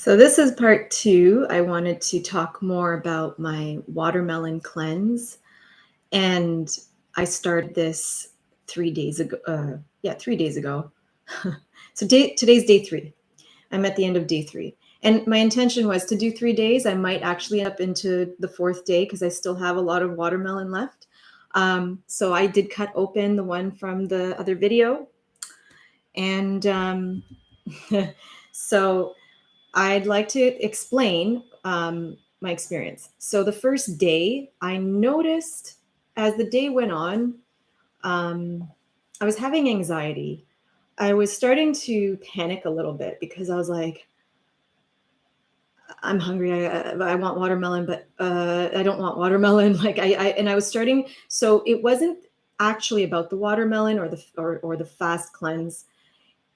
So this is part two. I wanted to talk more about my watermelon cleanse, and I started this 3 days ago. 3 days ago. So today's day three. I'm at the end of day three, and my intention was to do 3 days. I might actually end up into the fourth day because I still have a lot of watermelon left. So I did cut open the one from the other video, and so I'd like to explain my experience. So the first day, I noticed as the day went on, I was having anxiety. I was starting to panic a little bit because I was like, I'm hungry. I want watermelon, but I don't want watermelon. And I was starting. So it wasn't actually about the watermelon or the fast cleanse.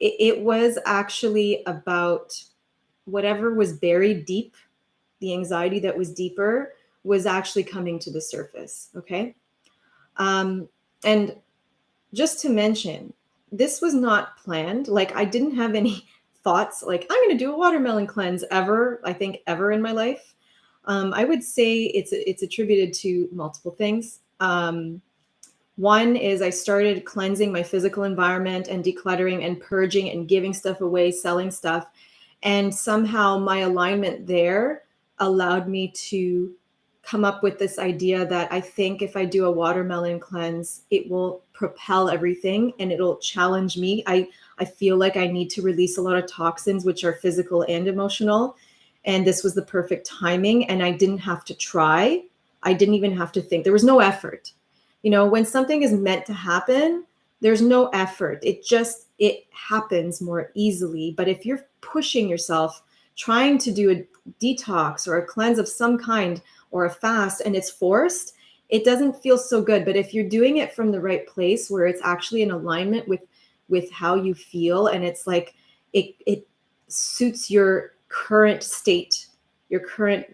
It was actually about whatever was buried deep, the anxiety that was deeper was actually coming to the surface. Okay. And just to mention, this was not planned. Like, I didn't have any thoughts like, I'm going to do a watermelon cleanse ever, I think, ever in my life. I would say it's attributed to multiple things. One is I started cleansing my physical environment and decluttering and purging and giving stuff away, selling stuff. And somehow my alignment there allowed me to come up with this idea that I think if I do a watermelon cleanse, it will propel everything and it'll challenge me. I feel like I need to release a lot of toxins, which are physical and emotional. And this was the perfect timing. And I didn't have to try. I didn't even have to think. There was no effort. When something is meant to happen, there's no effort. It happens more easily. But if you're pushing yourself, trying to do a detox or a cleanse of some kind or a fast, and it's forced, it doesn't feel so good. But if you're doing it from the right place where it's actually in alignment with how you feel, and it's like it suits your current state, your current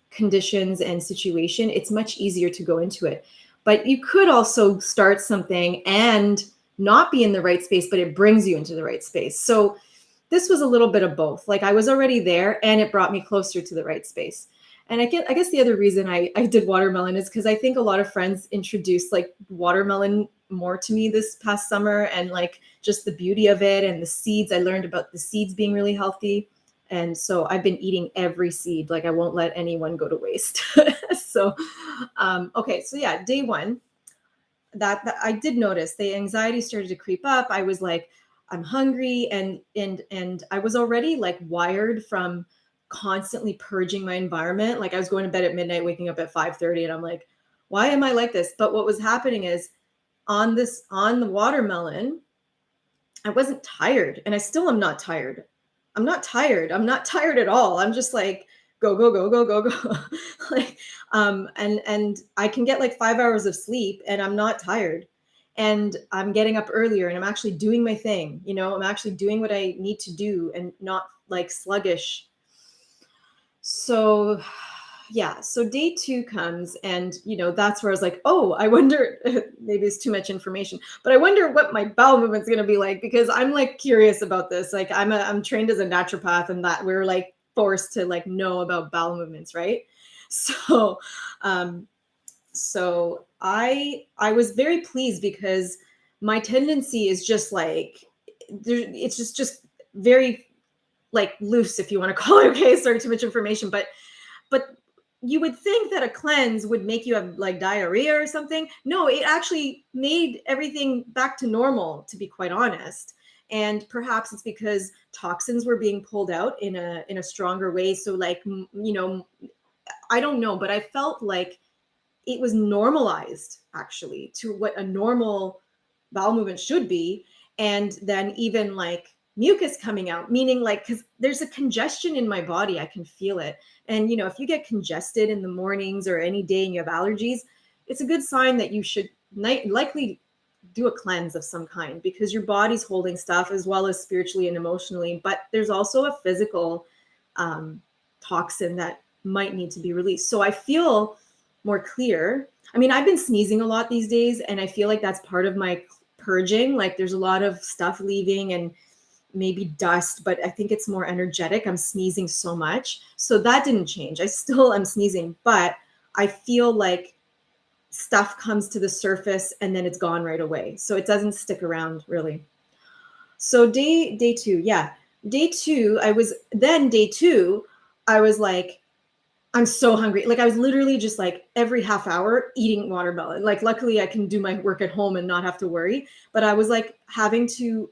conditions and situation, it's much easier to go into it. But you could also start something and not be in the right space, but it brings you into the right space. So this was a little bit of both. Like, I was already there and it brought me closer to the right space. And I guess the other reason I did watermelon is because I think a lot of friends introduced like watermelon more to me this past summer, and like just the beauty of it and the seeds. I learned about the seeds being really healthy. And so I've been eating every seed. Like, I won't let anyone go to waste. So, okay. So yeah, day one, that I did notice the anxiety started to creep up. I was like, I'm hungry. And I was already like wired from constantly purging my environment. Like, I was going to bed at midnight, waking up at 5:30, and I'm like, why am I like this? But what was happening is on the watermelon, I wasn't tired, and I still am not tired. I'm not tired. I'm not tired at all. I'm just like, go, go, go, go, go, go. Like, and I can get like 5 hours of sleep and I'm not tired. And I'm getting up earlier and I'm actually doing my thing. I'm actually doing what I need to do and not like sluggish. So yeah, so day two comes, and that's where I was like, oh, I wonder, maybe it's too much information, but I wonder what my bowel movement's going to be like, because I'm like curious about this. Like, I'm trained as a naturopath, and that we're like forced to like know about bowel movements, right? So so I was very pleased, because my tendency is just like, it's just very like loose, if you want to call it. Okay, sorry, too much information, but you would think that a cleanse would make you have like diarrhea or something. No, it actually made everything back to normal, to be quite honest. And perhaps it's because toxins were being pulled out in a stronger way. So like, I don't know, but I felt like it was normalized actually to what a normal bowel movement should be. And then even like mucus coming out, meaning like, because there's a congestion in my body, I can feel it. And if you get congested in the mornings or any day and you have allergies, it's a good sign that you should likely do a cleanse of some kind, because your body's holding stuff as well as spiritually and emotionally. But there's also a physical toxin that might need to be released. So I feel more clear. I mean, I've been sneezing a lot these days, and I feel like that's part of my purging. Like, there's a lot of stuff leaving, and maybe dust, but I think it's more energetic. I'm sneezing so much. So that didn't change. I still am sneezing, but I feel like stuff comes to the surface and then it's gone right away. So it doesn't stick around really. So day two, yeah. Day two, I was like, I'm so hungry. Like I was literally just like every half hour eating watermelon. Like luckily I can do my work at home and not have to worry. But I was like having to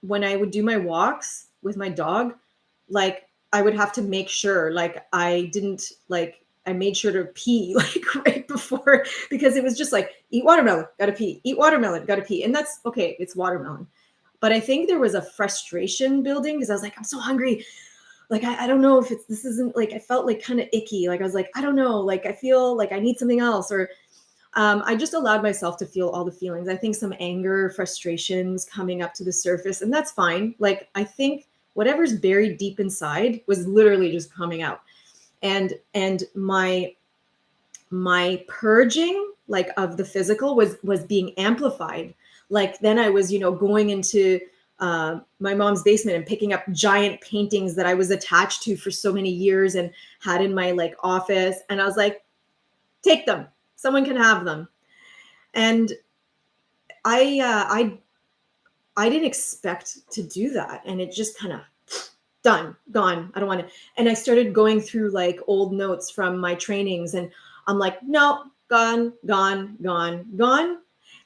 when I would do my walks with my dog, like I would have to make sure like I didn't like I made sure to pee like right before because it was just like eat watermelon, gotta pee, eat watermelon, gotta pee. And that's okay, it's watermelon. But I think there was a frustration building because I was like, I'm so hungry. Like I don't know if this isn't like I felt like kind of icky. Like I was like, I don't know, like I feel like I need something else. Or I just allowed myself to feel all the feelings. I think some anger, frustration was coming up to the surface, and that's fine. Like I think whatever's buried deep inside was literally just coming out. And my purging like of the physical was being amplified. Like then I was going into my mom's basement and picking up giant paintings that I was attached to for so many years and had in my like office, and I was like, take them, someone can have them. And I didn't expect to do that, and it just kind of done, gone. I don't want to. And I started going through like old notes from my trainings, and I'm like, no, gone, gone, gone, gone.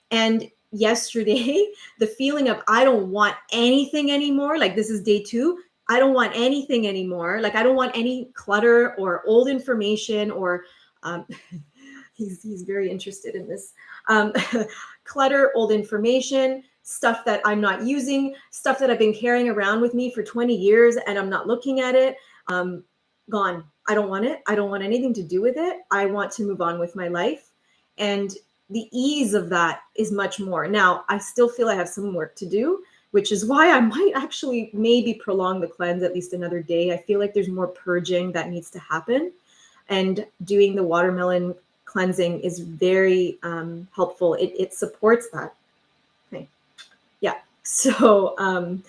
And yesterday, the feeling of I don't want anything anymore, like this is day two. I don't want anything anymore. Like I don't want any clutter or old information or um, he's very interested in this. Um, Clutter, old information, stuff that I'm not using, stuff that I've been carrying around with me for 20 years and I'm not looking at it. Um, Gone. I don't want it. I don't want anything to do with it. I want to move on with my life. And the ease of that is much more. Now, I still feel I have some work to do, which is why I might actually maybe prolong the cleanse at least another day. I feel like there's more purging that needs to happen. And doing the watermelon cleansing is very helpful. It supports that. Okay. Yeah. So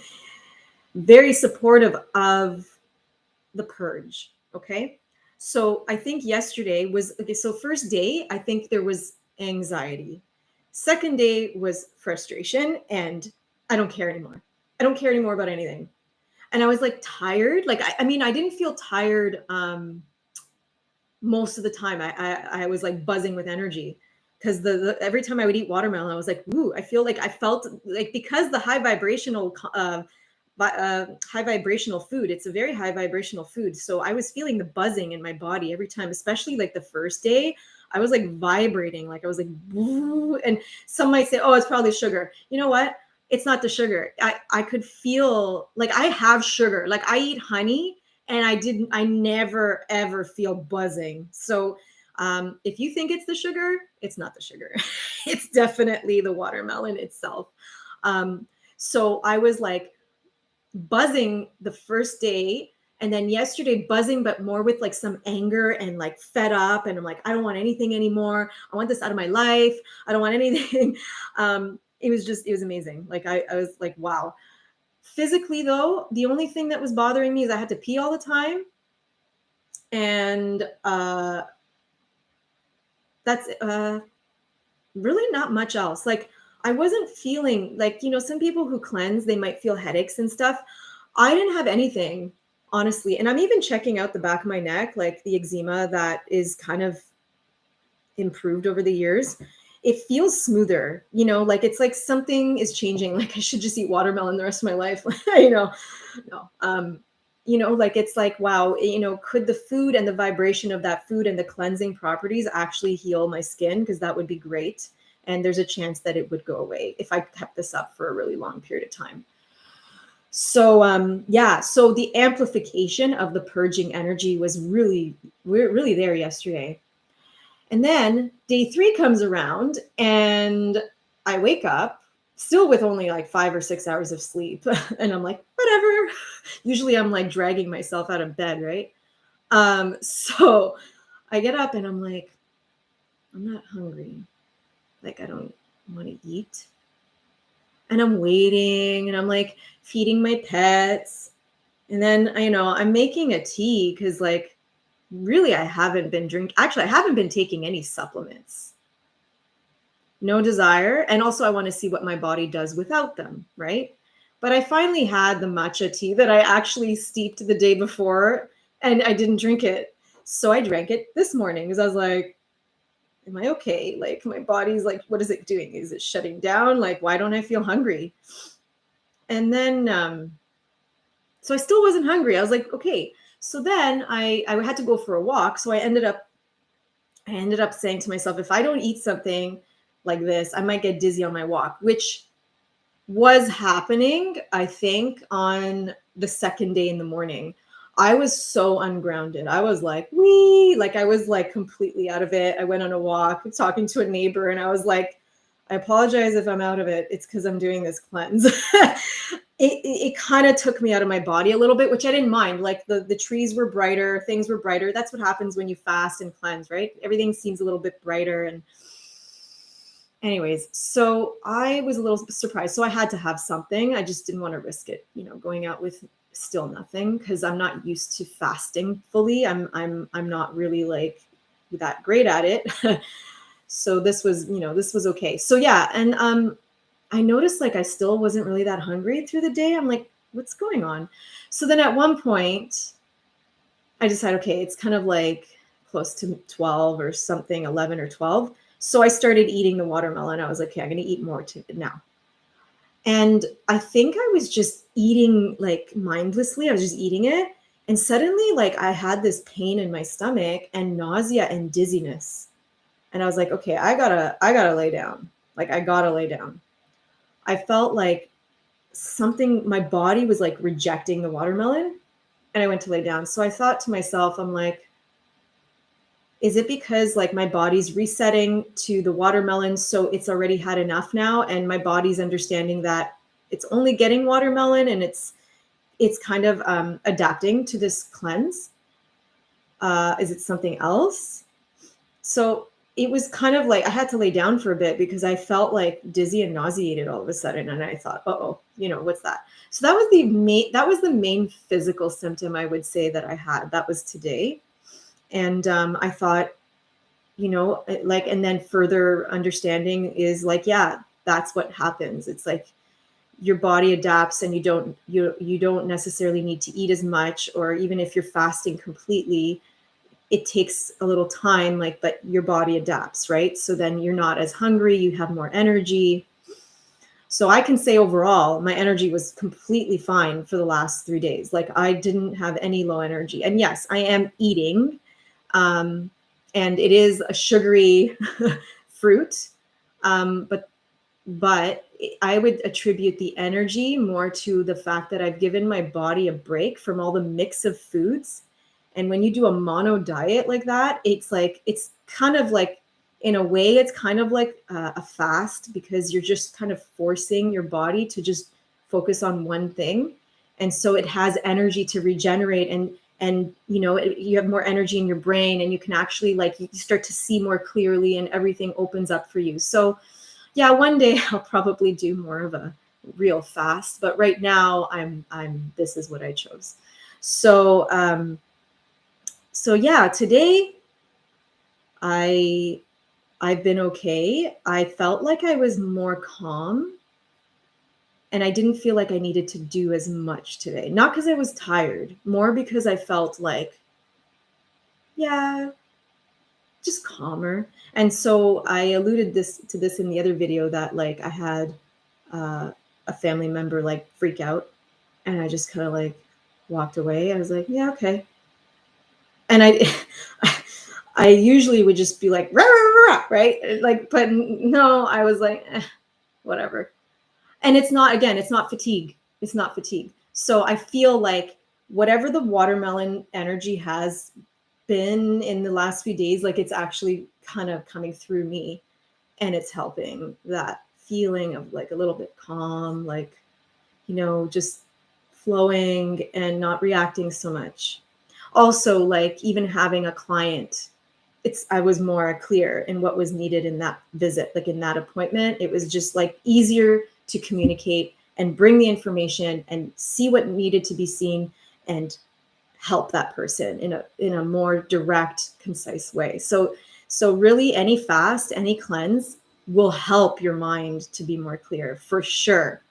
very supportive of the purge. Okay. So I think yesterday was okay. So first day, I think there was anxiety. Second day was frustration and I don't care anymore. I don't care anymore about anything. And I was like tired. Like I mean, I didn't feel tired most of the time. I was like buzzing with energy because the every time I would eat watermelon, I was like, ooh, I felt like because the high vibrational food. It's a very high vibrational food. So I was feeling the buzzing in my body every time, especially like the first day. I was like vibrating, like I was like, woo, and some might say, oh, it's probably sugar. You know what? It's not the sugar. I could feel like I have sugar. Like I eat honey and I never ever feel buzzing. So if you think it's the sugar, it's not the sugar. It's definitely the watermelon itself. So I was like, buzzing the first day, and then yesterday buzzing but more with like some anger and like fed up, and I'm like, I don't want anything anymore. I want this out of my life. I don't want anything. It was amazing. Like I was like, wow. Physically though, the only thing that was bothering me is I had to pee all the time, and that's really not much else. Like I wasn't feeling like, some people who cleanse, they might feel headaches and stuff. I didn't have anything, honestly. And I'm even checking out the back of my neck, like the eczema that is kind of improved over the years. It feels smoother, like it's like something is changing. Like I should just eat watermelon the rest of my life. No. Like it's like, wow, could the food and the vibration of that food and the cleansing properties actually heal my skin? Because that would be great. And there's a chance that it would go away if I kept this up for a really long period of time. So yeah, so the amplification of the purging energy was really there yesterday. And then day three comes around and I wake up still with only like 5 or 6 hours of sleep. And I'm like, whatever. Usually I'm like dragging myself out of bed, right? So I get up and I'm like, I'm not hungry. Like I don't want to eat. and I'm waiting and I'm like feeding my pets. And then, I'm making a tea because, like, really, I haven't been actually, I haven't been taking any supplements. No desire. And also, I want to see what my body does without them, right? But I finally had the matcha tea that I actually steeped the day before and I didn't drink it. So I drank it this morning because I was like, am I okay? Like, my body's like, what is it doing? Is it shutting down? Like, why don't I feel hungry? And then, so I still wasn't hungry. I was like, okay. So then I had to go for a walk. So I ended up saying to myself, if I don't eat something like this, I might get dizzy on my walk, which was happening, I think, on the second day in the morning. I was so ungrounded. I was like, wee, like I was like completely out of it. I went on a walk talking to a neighbor and I was like, I apologize if I'm out of it. It's because I'm doing this cleanse. It kind of took me out of my body a little bit, which I didn't mind. Like the trees were brighter, things were brighter. That's what happens when you fast and cleanse, right? Everything seems a little bit brighter. And anyways, so I was a little surprised. So I had to have something. I just didn't want to risk it, going out with still nothing because I'm not used to fasting fully. I'm not really like that great at it. So this was okay. So yeah, and I noticed like I still wasn't really that hungry through the day. I'm like, what's going on? So then at one point, I decided, okay, it's kind of like close to 12 or something, 11 or 12. So I started eating the watermelon. I was like, okay, I'm going to eat more now. And I think I was just eating like mindlessly. I was just eating it. And suddenly, like, I had this pain in my stomach and nausea and dizziness. And I was like, okay, I gotta lay down. Like, I gotta lay down. I felt like my body was like rejecting the watermelon and I went to lay down. So I thought to myself, I'm like, is it because like my body's resetting to the watermelon? So it's already had enough now. And my body's understanding that it's only getting watermelon and it's kind of adapting to this cleanse. Is it something else? So it was kind of like I had to lay down for a bit because I felt like dizzy and nauseated all of a sudden. And I thought, oh, what's that? So that was the main physical symptom I would say that I had. That was today. And I thought, like, and then further understanding is like, yeah, that's what happens. It's like your body adapts and you don't necessarily need to eat as much, or even if you're fasting completely, it takes a little time, like, but your body adapts, right? So then you're not as hungry, you have more energy. So I can say overall, my energy was completely fine for the last 3 days. Like, I didn't have any low energy. And yes, I am eating, and it is a sugary fruit, but I would attribute the energy more to the fact that I've given my body a break from all the mix of foods. And when you do a mono diet like that, it's kind of like, in a way, it's kind of like a fast, because you're just kind of forcing your body to just focus on one thing. And so it has energy to regenerate, and you have more energy in your brain, and you can actually, like, you start to see more clearly and everything opens up for you. So yeah, one day I'll probably do more of a real fast, but right now this is what I chose. So yeah, today I've been okay. I felt like I was more calm and I didn't feel like I needed to do as much today. Not because I was tired, more because I felt like, yeah, just calmer. And so I alluded to this in the other video, that like I had a family member like freak out, and I just kind of like walked away. I was like, yeah, okay. And I usually would just be like, rah, rah, rah, right? Like, but no, I was like, whatever. And it's not fatigue. It's not fatigue. So I feel like whatever the watermelon energy has been in the last few days, like, it's actually kind of coming through me, and it's helping that feeling of like a little bit calm, like, just flowing and not reacting so much. Also, like, even having a client, I was more clear in what was needed in that visit, like in that appointment. It was just like easier to communicate and bring the information and see what needed to be seen and help that person in a more direct, concise way. So really any fast, any cleanse will help your mind to be more clear for sure.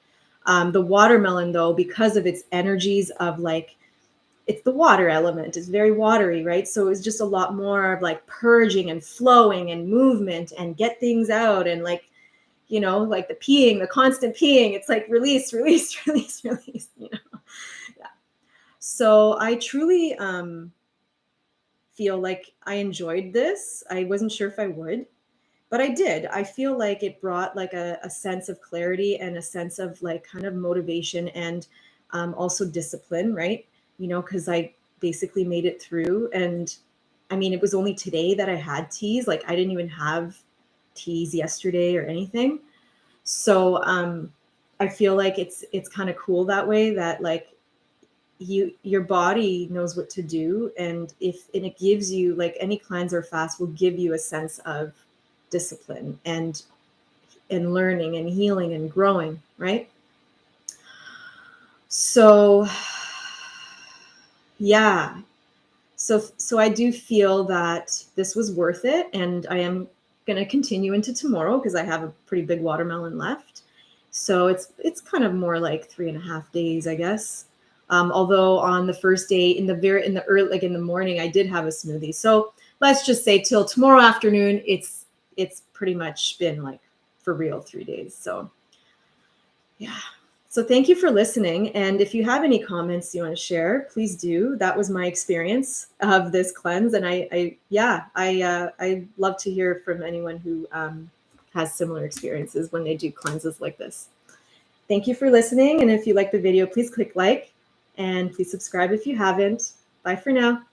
The watermelon though, because of its energies of like, it's the water element, it's very watery, right? So it's just a lot more of like purging and flowing and movement and get things out and like, like the peeing, the constant peeing, it's like release, release, release, release, Yeah. So I truly feel like I enjoyed this. I wasn't sure if I would, but I did. I feel like it brought like a sense of clarity and a sense of like kind of motivation and also discipline, right? Because I basically made it through. And I mean, it was only today that I had teas. Like I didn't even have teas yesterday or anything. So I feel like it's kind of cool that way that like your body knows what to do, and it gives you like any cleanse or fast will give you a sense of discipline and learning and healing and growing, right? So yeah, so I do feel that this was worth it, and I am going to continue into tomorrow because I have a pretty big watermelon left. So it's kind of more like 3.5 days, I guess. Although on the first day, in the early, like in the morning, I did have a smoothie. So let's just say till tomorrow afternoon, it's pretty much been like for real 3 days. So yeah. So thank you for listening. And if you have any comments you want to share, please do. That was my experience of this cleanse. And I love to hear from anyone who has similar experiences when they do cleanses like this. Thank you for listening. And if you like the video, please click like and please subscribe if you haven't. Bye for now.